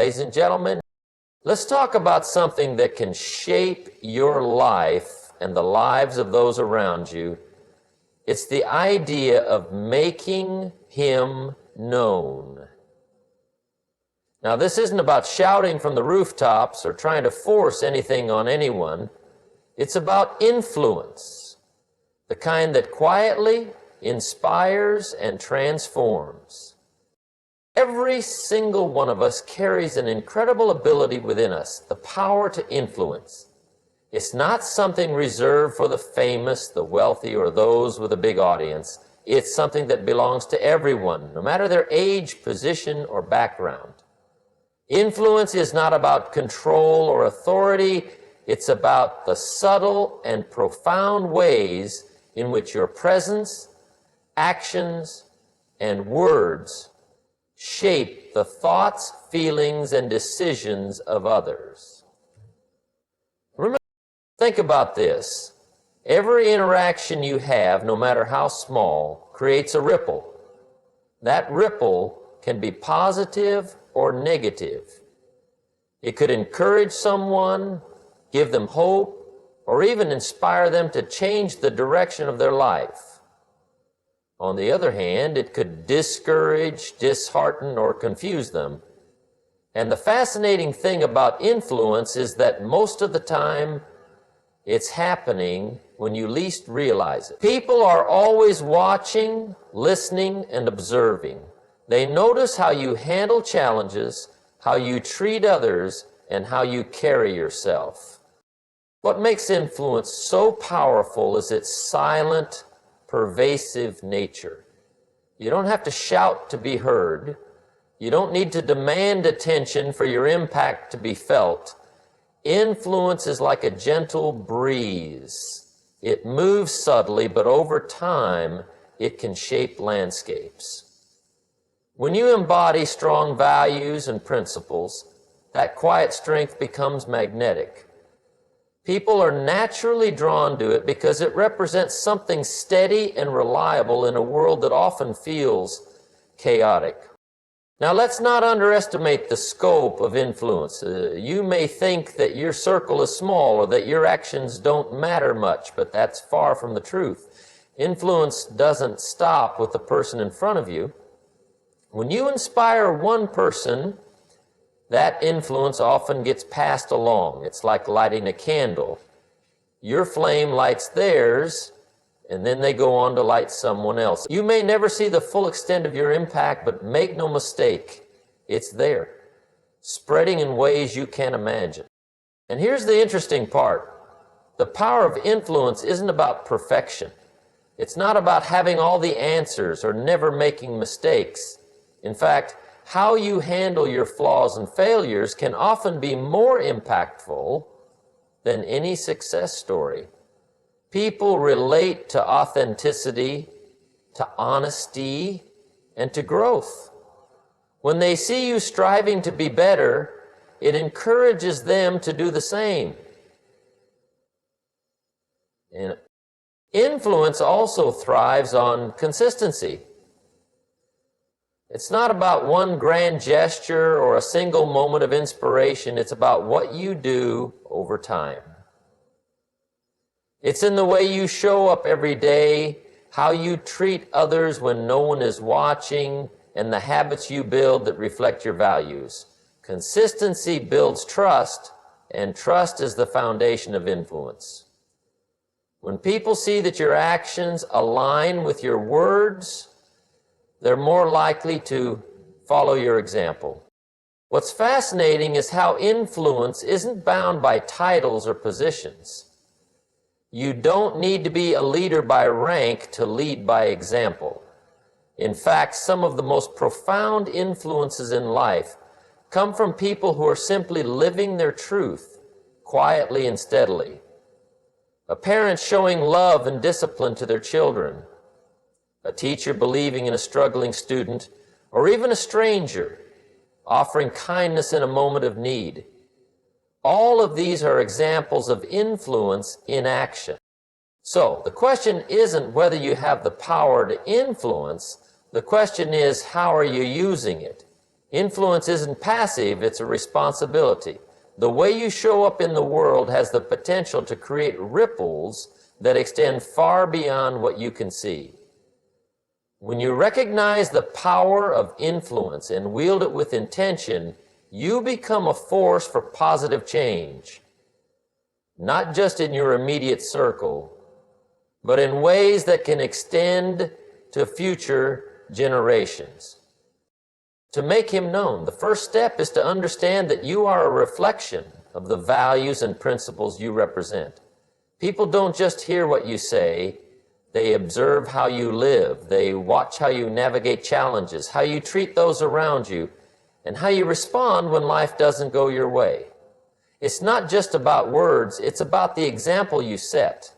ladies and gentlemen, let's talk about something that can shape your life and the lives of those around you. It's the idea of making Him known. Now, this isn't about shouting from the rooftops or trying to force anything on anyone. It's about influence, the kind that quietly inspires and transforms. Every single one of us carries an incredible ability within us, the power to influence. It's not something reserved for the famous, the wealthy, or those with a big audience. It's something that belongs to everyone, no matter their age, position, or background. Influence is not about control or authority. It's about the subtle and profound ways in which your presence, actions, and words shape the thoughts, feelings, and decisions of others. Remember, think about this. Every interaction you have, no matter how small, creates a ripple. That ripple can be positive or negative. It could encourage someone, give them hope, or even inspire them to change the direction of their life. On the other hand, it could discourage, dishearten, or confuse them. And the fascinating thing about influence is that most of the time, it's happening when you least realize it. People are always watching, listening, and observing. They notice how you handle challenges, how you treat others, and how you carry yourself. What makes influence so powerful is its silent, pervasive nature. You don't have to shout to be heard. You don't need to demand attention for your impact to be felt. Influence is like a gentle breeze. It moves subtly, but over time, it can shape landscapes. When you embody strong values and principles, that quiet strength becomes magnetic. People are naturally drawn to it because it represents something steady and reliable in a world that often feels chaotic. Now, let's not underestimate the scope of influence. You may think that your circle is small or that your actions don't matter much, but that's far from the truth. Influence doesn't stop with the person in front of you. When you inspire one person, that influence often gets passed along. It's like lighting a candle. Your flame lights theirs, and then they go on to light someone else. You may never see the full extent of your impact, but make no mistake, it's there, spreading in ways you can't imagine. And here's the interesting part. The power of influence isn't about perfection. It's not about having all the answers or never making mistakes. In fact, how you handle your flaws and failures can often be more impactful than any success story. People relate to authenticity, to honesty, and to growth. When they see you striving to be better, it encourages them to do the same. And influence also thrives on consistency. It's not about one grand gesture or a single moment of inspiration. It's about what you do over time. It's in the way you show up every day, how you treat others when no one is watching, and the habits you build that reflect your values. Consistency builds trust, and trust is the foundation of influence. When people see that your actions align with your words, they're more likely to follow your example. What's fascinating is how influence isn't bound by titles or positions. You don't need to be a leader by rank to lead by example. In fact, some of the most profound influences in life come from people who are simply living their truth quietly and steadily. A parent showing love and discipline to their children, a teacher believing in a struggling student, or even a stranger offering kindness in a moment of need. All of these are examples of influence in action. So, the question isn't whether you have the power to influence, the question is, how are you using it? Influence isn't passive, it's a responsibility. The way you show up in the world has the potential to create ripples that extend far beyond what you can see. When you recognize the power of influence and wield it with intention, you become a force for positive change, not just in your immediate circle, but in ways that can extend to future generations. To make him known, the first step is to understand that you are a reflection of the values and principles you represent. People don't just hear what you say, they observe how you live, they watch how you navigate challenges, how you treat those around you, and how you respond when life doesn't go your way. It's not just about words, it's about the example you set.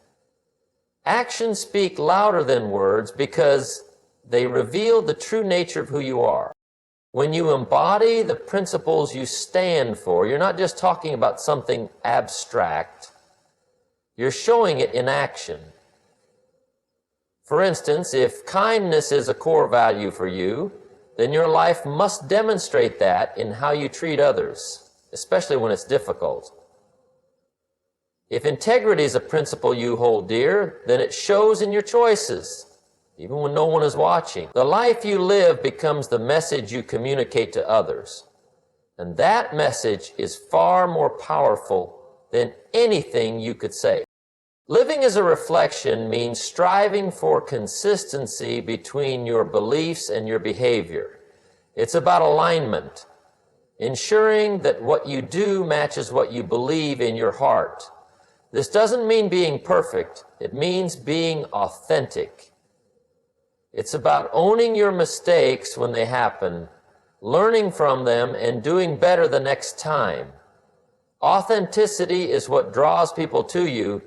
Actions speak louder than words because they reveal the true nature of who you are. When you embody the principles you stand for, you're not just talking about something abstract, you're showing it in action. For instance, if kindness is a core value for you, then your life must demonstrate that in how you treat others, especially when it's difficult. If integrity is a principle you hold dear, then it shows in your choices, even when no one is watching. The life you live becomes the message you communicate to others. And that message is far more powerful than anything you could say. Living as a reflection means striving for consistency between your beliefs and your behavior. It's about alignment, ensuring that what you do matches what you believe in your heart. This doesn't mean being perfect, it means being authentic. It's about owning your mistakes when they happen, learning from them, and doing better the next time. Authenticity is what draws people to you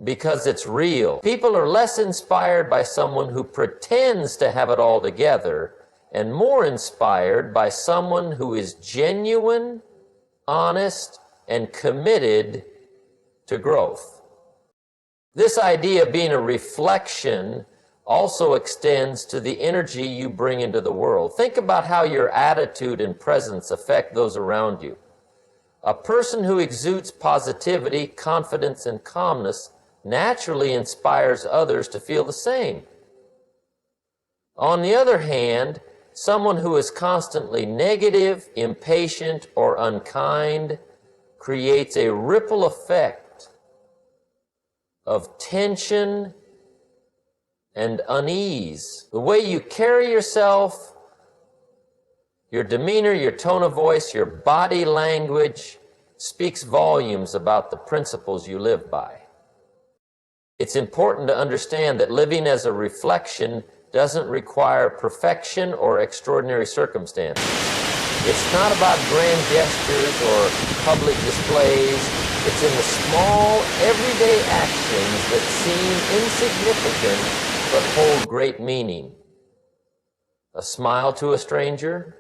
because it's real. People are less inspired by someone who pretends to have it all together and more inspired by someone who is genuine, honest, and committed to growth. This idea of being a reflection also extends to the energy you bring into the world. Think about how your attitude and presence affect those around you. A person who exudes positivity, confidence, and calmness naturally inspires others to feel the same. On the other hand, someone who is constantly negative, impatient, or unkind creates a ripple effect of tension and unease. The way you carry yourself, your demeanor, your tone of voice, your body language speaks volumes about the principles you live by. It's important to understand that living as a reflection doesn't require perfection or extraordinary circumstances. It's not about grand gestures or public displays. It's in the small, everyday actions that seem insignificant but hold great meaning. A smile to a stranger,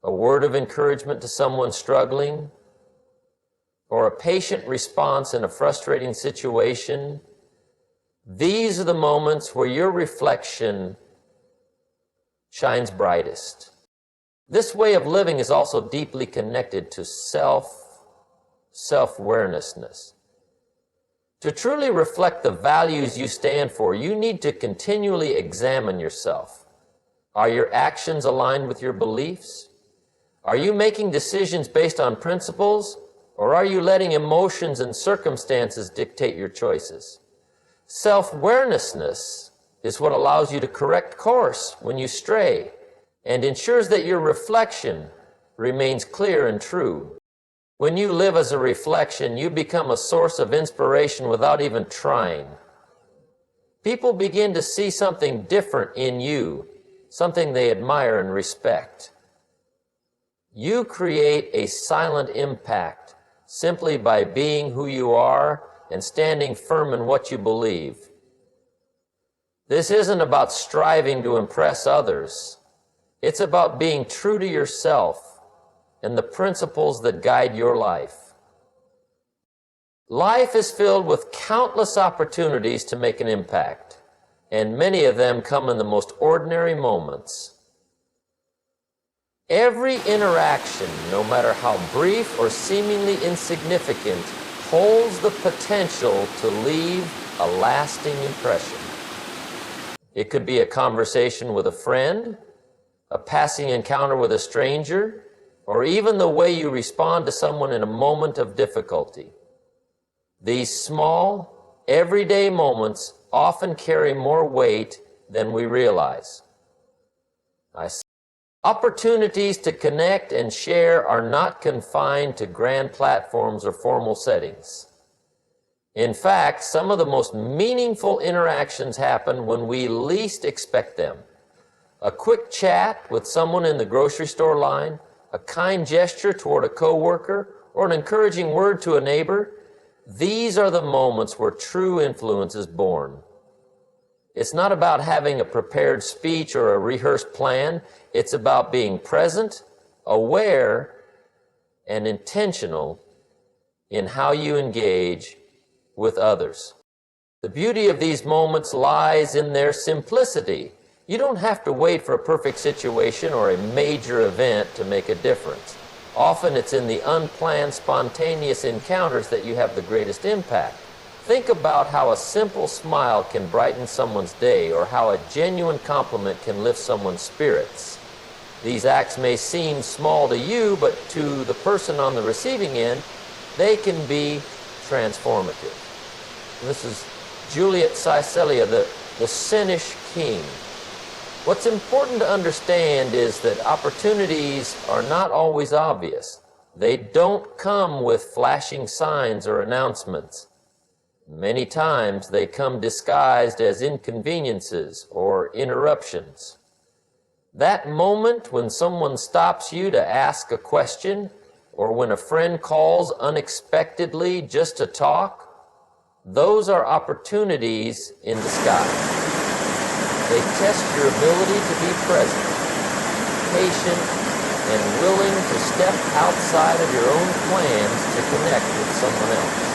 a word of encouragement to someone struggling, or a patient response in a frustrating situation. These are the moments where your reflection shines brightest. This way of living is also deeply connected to self-awareness. To truly reflect the values you stand for, you need to continually examine yourself. Are your actions aligned with your beliefs? Are you making decisions based on principles, or are you letting emotions and circumstances dictate your choices? Self-awareness is what allows you to correct course when you stray and ensures that your reflection remains clear and true. When you live as a reflection, you become a source of inspiration without even trying. People begin to see something different in you, something they admire and respect. You create a silent impact simply by being who you are and standing firm in what you believe. This isn't about striving to impress others. It's about being true to yourself and the principles that guide your life. Life is filled with countless opportunities to make an impact, and many of them come in the most ordinary moments. Every interaction, no matter how brief or seemingly insignificant, holds the potential to leave a lasting impression. It could be a conversation with a friend, a passing encounter with a stranger, or even the way you respond to someone in a moment of difficulty. These small, everyday moments often carry more weight than we realize. Opportunities to connect and share are not confined to grand platforms or formal settings. In fact, some of the most meaningful interactions happen when we least expect them. A quick chat with someone in the grocery store line, a kind gesture toward a coworker, or an encouraging word to a neighbor, these are the moments where true influence is born. It's not about having a prepared speech or a rehearsed plan. It's about being present, aware, and intentional in how you engage with others. The beauty of these moments lies in their simplicity. You don't have to wait for a perfect situation or a major event to make a difference. Often it's in the unplanned, spontaneous encounters that you have the greatest impact. Think about how a simple smile can brighten someone's day, or how a genuine compliment can lift someone's spirits. These acts may seem small to you, but to the person on the receiving end, they can be transformative. And this is Juliet Caecilia, the Finnish king. What's important to understand is that opportunities are not always obvious. They don't come with flashing signs or announcements. Many times they come disguised as inconveniences or interruptions. That moment when someone stops you to ask a question, or when a friend calls unexpectedly just to talk, those are opportunities in disguise. They test your ability to be present, patient, and willing to step outside of your own plans to connect with someone else.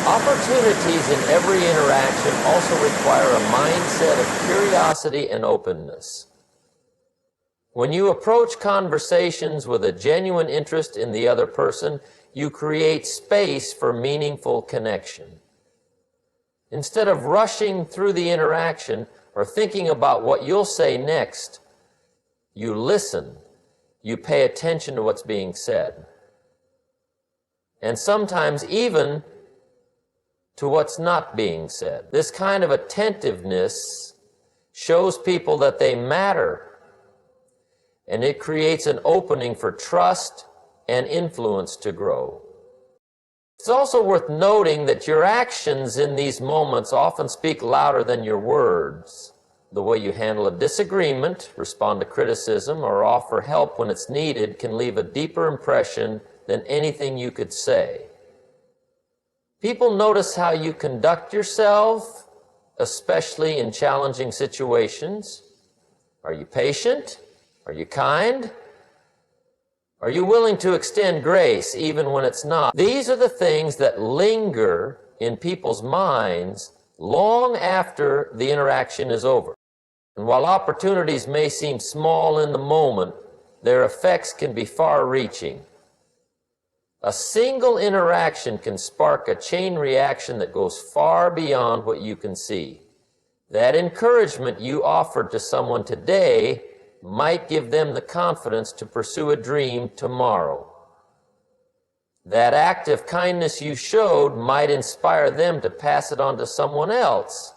Opportunities in every interaction also require a mindset of curiosity and openness. When you approach conversations with a genuine interest in the other person, you create space for meaningful connection. Instead of rushing through the interaction or thinking about what you'll say next, you listen, you pay attention to what's being said, and sometimes even to what's not being said. This kind of attentiveness shows people that they matter, and it creates an opening for trust and influence to grow. It's also worth noting that your actions in these moments often speak louder than your words. The way you handle a disagreement, respond to criticism, or offer help when it's needed can leave a deeper impression than anything you could say. People notice how you conduct yourself, especially in challenging situations. Are you patient? Are you kind? Are you willing to extend grace even when it's not? These are the things that linger in people's minds long after the interaction is over. And while opportunities may seem small in the moment, their effects can be far-reaching. A single interaction can spark a chain reaction that goes far beyond what you can see. That encouragement you offered to someone today might give them the confidence to pursue a dream tomorrow. That act of kindness you showed might inspire them to pass it on to someone else.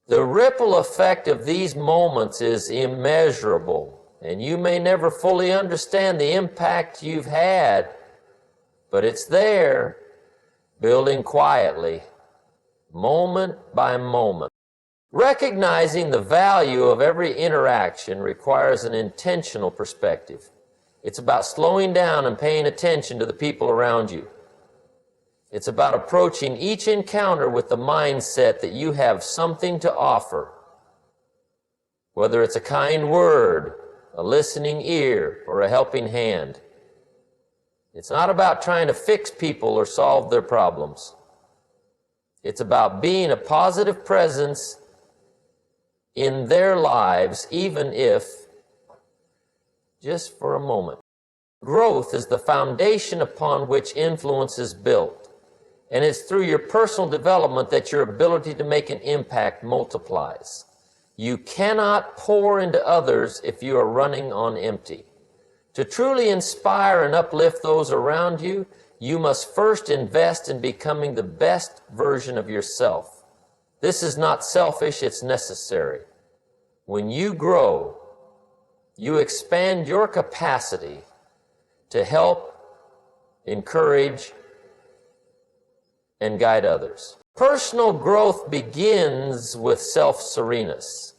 The ripple effect of these moments is immeasurable, and you may never fully understand the impact you've had, but it's there, building quietly, moment by moment. Recognizing the value of every interaction requires an intentional perspective. It's about slowing down and paying attention to the people around you. It's about approaching each encounter with the mindset that you have something to offer. Whether it's a kind word, a listening ear, or a helping hand. It's not about trying to fix people or solve their problems. It's about being a positive presence in their lives, even if just for a moment. Growth is the foundation upon which influence is built, and it's through your personal development that your ability to make an impact multiplies. You cannot pour into others if you are running on empty. To truly inspire and uplift those around you, you must first invest in becoming the best version of yourself. This is not selfish, it's necessary. When you grow, you expand your capacity to help, encourage, and guide others. Personal growth begins with self-sereness.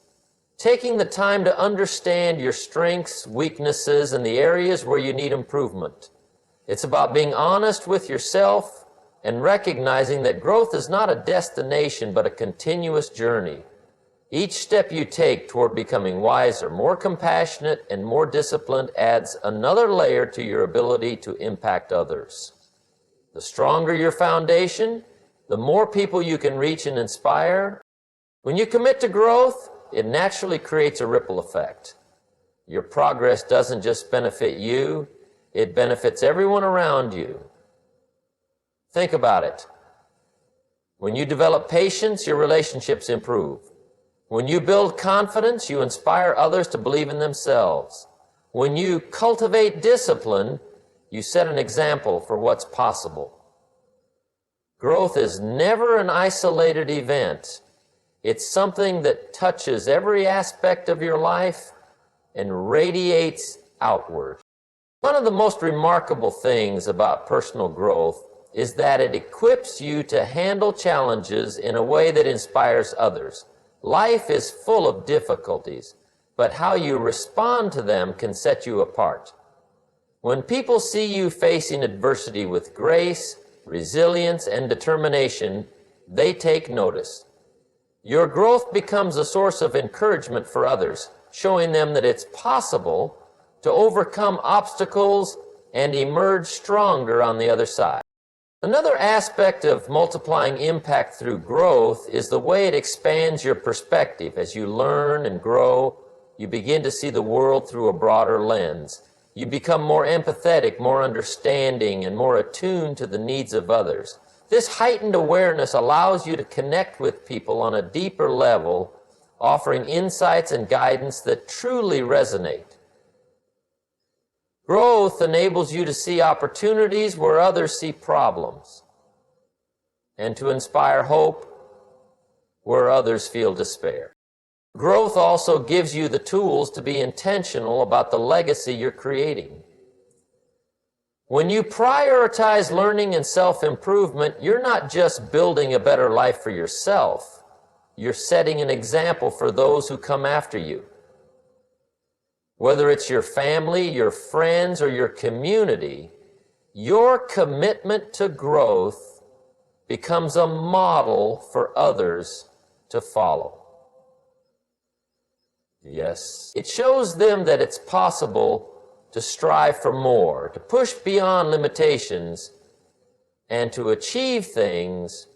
Taking the time to understand your strengths, weaknesses, and the areas where you need improvement. It's about being honest with yourself and recognizing that growth is not a destination but a continuous journey. Each step you take toward becoming wiser, more compassionate, and more disciplined adds another layer to your ability to impact others. The stronger your foundation, the more people you can reach and inspire. When you commit to growth, it naturally creates a ripple effect. Your progress doesn't just benefit you, it benefits everyone around you. Think about it. When you develop patience, your relationships improve. When you build confidence, you inspire others to believe in themselves. When you cultivate discipline, you set an example for what's possible. Growth is never an isolated event. It's something that touches every aspect of your life and radiates outward. One of the most remarkable things about personal growth is that it equips you to handle challenges in a way that inspires others. Life is full of difficulties, but how you respond to them can set you apart. When people see you facing adversity with grace, resilience, and determination, they take notice. Your growth becomes a source of encouragement for others, showing them that it's possible to overcome obstacles and emerge stronger on the other side. Another aspect of multiplying impact through growth is the way it expands your perspective. As you learn and grow, you begin to see the world through a broader lens. You become more empathetic, more understanding, and more attuned to the needs of others. This heightened awareness allows you to connect with people on a deeper level, offering insights and guidance that truly resonate. Growth enables you to see opportunities where others see problems, and to inspire hope where others feel despair. Growth also gives you the tools to be intentional about the legacy you're creating. When you prioritize learning and self-improvement, you're not just building a better life for yourself, you're setting an example for those who come after you. Whether it's your family, your friends, or your community, your commitment to growth becomes a model for others to follow. Yes, it shows them that it's possible to strive for more, to push beyond limitations, and to achieve things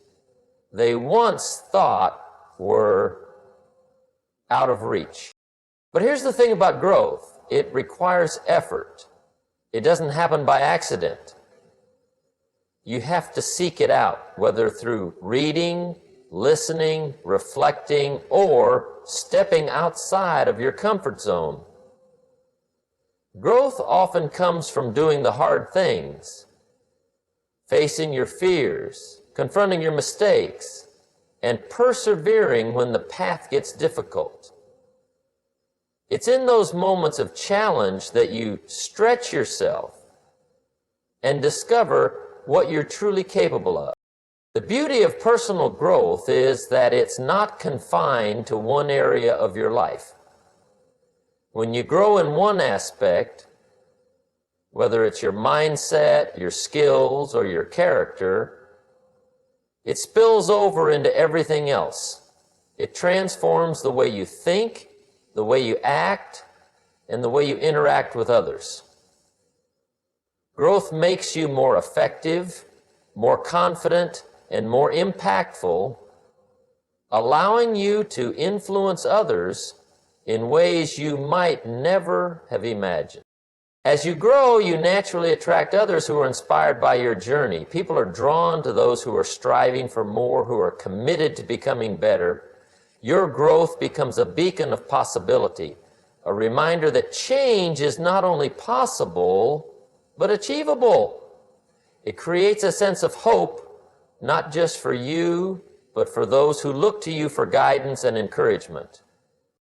they once thought were out of reach. But here's the thing about growth. It requires effort. It doesn't happen by accident. You have to seek it out, whether through reading, listening, reflecting, or stepping outside of your comfort zone. Growth often comes from doing the hard things, facing your fears, confronting your mistakes, and persevering when the path gets difficult. It's in those moments of challenge that you stretch yourself and discover what you're truly capable of. The beauty of personal growth is that it's not confined to one area of your life. When you grow in one aspect, whether it's your mindset, your skills, or your character, it spills over into everything else. It transforms the way you think, the way you act, and the way you interact with others. Growth makes you more effective, more confident, and more impactful, allowing you to influence others in ways you might never have imagined. As you grow, you naturally attract others who are inspired by your journey. People are drawn to those who are striving for more, who are committed to becoming better. Your growth becomes a beacon of possibility, a reminder that change is not only possible, but achievable. It creates a sense of hope, not just for you, but for those who look to you for guidance and encouragement.